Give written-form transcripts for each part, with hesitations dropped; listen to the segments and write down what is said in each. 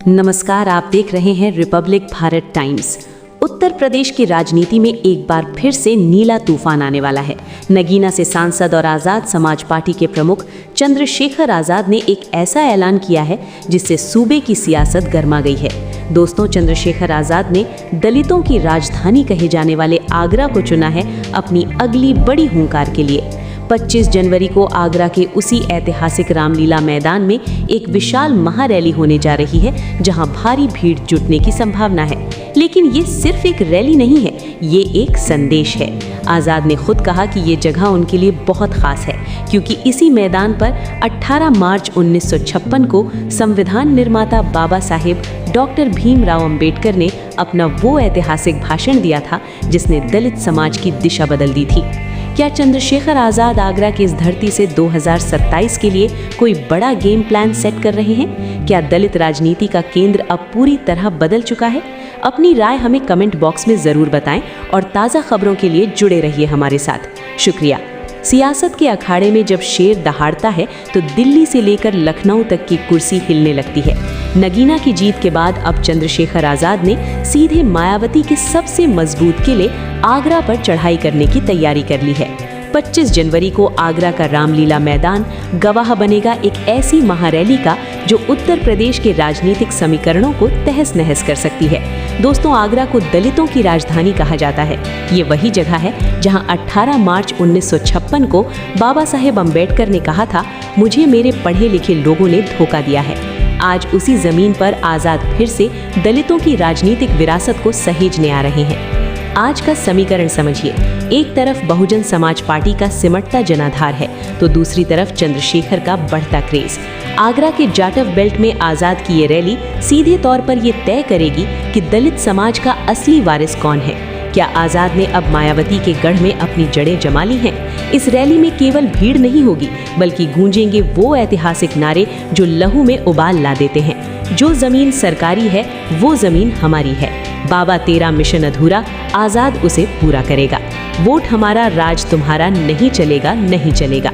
नमस्कार, आप देख रहे हैं रिपब्लिक भारत टाइम्स। उत्तर प्रदेश की राजनीति में एक बार फिर से नीला तूफान आने वाला है। नगीना से सांसद और आज़ाद समाज पार्टी के प्रमुख चंद्रशेखर आज़ाद ने एक ऐसा ऐलान किया है जिससे सूबे की सियासत गर्मा गई है। दोस्तों, चंद्रशेखर आज़ाद ने दलितों की राजधानी कहे जाने वाले आगरा को चुना है अपनी अगली बड़ी हुंकार के लिए। 25 जनवरी को आगरा के उसी ऐतिहासिक रामलीला मैदान में एक विशाल महारैली होने जा रही है, जहां भारी भीड़ जुटने की संभावना है। लेकिन ये सिर्फ एक रैली नहीं है, ये एक संदेश है। आज़ाद ने खुद कहा कि ये जगह उनके लिए बहुत खास है, क्योंकि इसी मैदान पर 18 मार्च 1956 को संविधान निर्माता बाबा साहेब डॉक्टर भीमराव अंबेडकर ने अपना वो ऐतिहासिक भाषण दिया था जिसने दलित समाज की दिशा बदल दी थी। क्या चंद्रशेखर आज़ाद आगरा की इस धरती से 2027 के लिए कोई बड़ा गेम प्लान सेट कर रहे हैं? क्या दलित राजनीति का केंद्र अब पूरी तरह बदल चुका है? अपनी राय हमें कमेंट बॉक्स में ज़रूर बताएं और ताज़ा खबरों के लिए जुड़े रहिए हमारे साथ। शुक्रिया। सियासत के अखाड़े में जब शेर दहाड़ता है तो दिल्ली से लेकर लखनऊ तक की कुर्सी हिलने लगती है। नगीना की जीत के बाद अब चंद्रशेखर आज़ाद ने सीधे मायावती के सबसे मजबूत किले आगरा पर चढ़ाई करने की तैयारी कर ली है। 25 जनवरी को आगरा का रामलीला मैदान गवाह बनेगा एक ऐसी महारैली का जो उत्तर प्रदेश के राजनीतिक समीकरणों को तहस नहस कर सकती है। दोस्तों, आगरा को दलितों की राजधानी कहा जाता है। ये वही जगह है जहां 18 मार्च 1956 को बाबा साहेब अम्बेडकर ने कहा था, मुझे मेरे पढ़े लिखे लोगों ने धोखा दिया है। आज उसी जमीन पर आज़ाद फिर से दलितों की राजनीतिक विरासत को सहेजने आ रहे हैं। आज का समीकरण समझिए। एक तरफ बहुजन समाज पार्टी का सिमटता जनाधार है, तो दूसरी तरफ चंद्रशेखर का बढ़ता क्रेज। आगरा के जाटव बेल्ट में आज़ाद की ये रैली सीधे तौर पर ये तय करेगी कि दलित समाज का असली वारिस कौन है। क्या आज़ाद ने अब मायावती के गढ़ में अपनी जड़ें जमा ली हैं? इस रैली में केवल भीड़ नहीं होगी, बल्कि गूंजेंगे वो ऐतिहासिक नारे जो लहू में उबाल ला देते हैं। जो जमीन सरकारी है, वो जमीन हमारी है। बाबा तेरा मिशन अधूरा, आज़ाद उसे पूरा करेगा। वोट हमारा, राज तुम्हारा, नहीं चलेगा, नहीं चलेगा।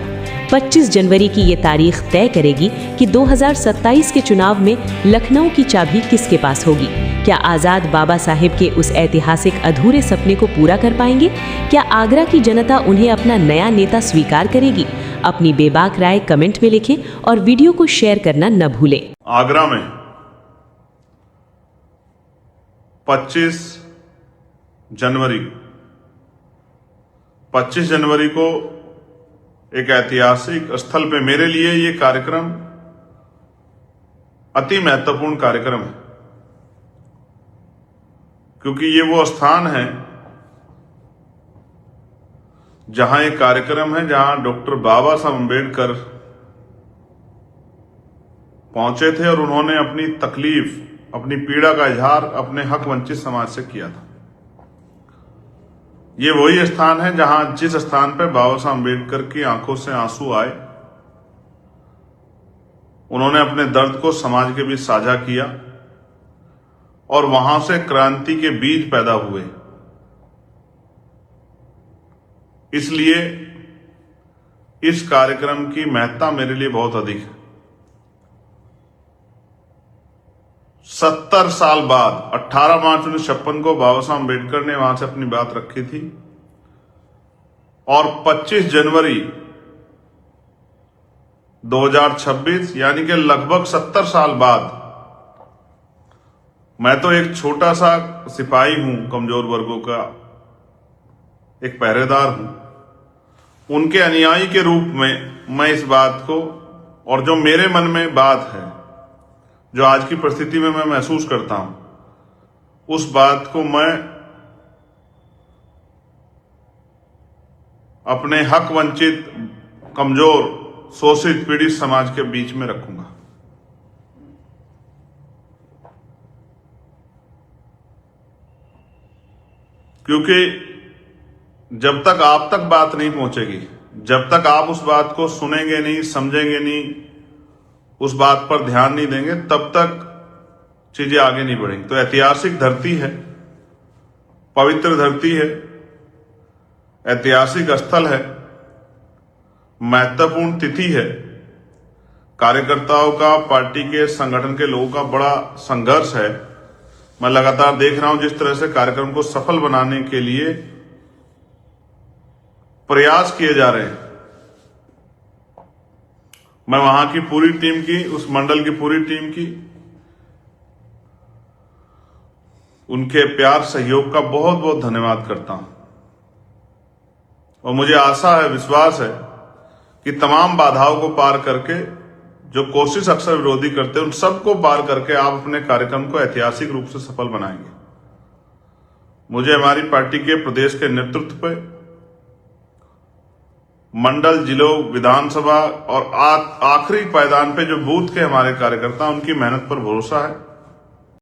25 जनवरी की ये तारीख तय करेगी कि 2027 के चुनाव में लखनऊ की चाबी किसके पास होगी। क्या आज़ाद बाबा साहेब के उस ऐतिहासिक अधूरे सपने को पूरा कर पाएंगे? क्या आगरा की जनता उन्हें अपना नया नेता स्वीकार करेगी? अपनी बेबाक राय कमेंट में लिखें और वीडियो को शेयर करना न भूलें। आगरा में 25 जनवरी को एक ऐतिहासिक स्थल पे मेरे लिए ये कार्यक्रम अति महत्वपूर्ण कार्यक्रम है, क्योंकि ये वो स्थान है जहां एक कार्यक्रम है, जहां डॉक्टर बाबा साहब अम्बेडकर पहुंचे थे और उन्होंने अपनी तकलीफ, अपनी पीड़ा का इजहार अपने हक वंचित समाज से किया था। ये वही स्थान है जहां, जिस स्थान पर बाबा साहब अम्बेडकर की आंखों से आंसू आए, उन्होंने अपने दर्द को समाज के बीच साझा किया और वहां से क्रांति के बीज पैदा हुए। इसलिए इस कार्यक्रम की महत्ता मेरे लिए बहुत अधिक है। 70 साल बाद 18 मार्च 1956 को बाबा साहब अम्बेडकर ने वहां से अपनी बात रखी थी और 25 जनवरी 2026 यानी कि लगभग 70 साल बाद, मैं तो एक छोटा सा सिपाही हूं, कमजोर वर्गों का एक पहरेदार हूं, उनके अनुयायी के रूप में मैं इस बात को, और जो मेरे मन में बात है, जो आज की परिस्थिति में मैं महसूस करता हूं, उस बात को मैं अपने हक वंचित, कमजोर, शोषित, पीड़ित समाज के बीच में रखूंगा। क्योंकि जब तक आप तक बात नहीं पहुंचेगी, जब तक आप उस बात को सुनेंगे नहीं, समझेंगे नहीं, उस बात पर ध्यान नहीं देंगे, तब तक चीजें आगे नहीं बढ़ेंगी। तो ऐतिहासिक धरती है, पवित्र धरती है, ऐतिहासिक स्थल है, महत्वपूर्ण तिथि है, कार्यकर्ताओं का, पार्टी के संगठन के लोगों का बड़ा संघर्ष है। मैं लगातार देख रहा हूं जिस तरह से कार्यक्रम को सफल बनाने के लिए प्रयास किए जा रहे हैं। मैं वहां की पूरी टीम की, उस मंडल की पूरी टीम की, उनके प्यार सहयोग का बहुत बहुत धन्यवाद करता हूं। और मुझे आशा है, विश्वास है कि तमाम बाधाओं को पार करके, जो कोशिश अक्सर विरोधी करते हैं, उन सबको पार करके आप अपने कार्यक्रम को ऐतिहासिक रूप से सफल बनाएंगे। मुझे हमारी पार्टी के प्रदेश के नेतृत्व पे, मंडल, जिलों, विधानसभा और आखिरी पायदान पे जो बूथ के हमारे कार्यकर्ता, उनकी मेहनत पर भरोसा है।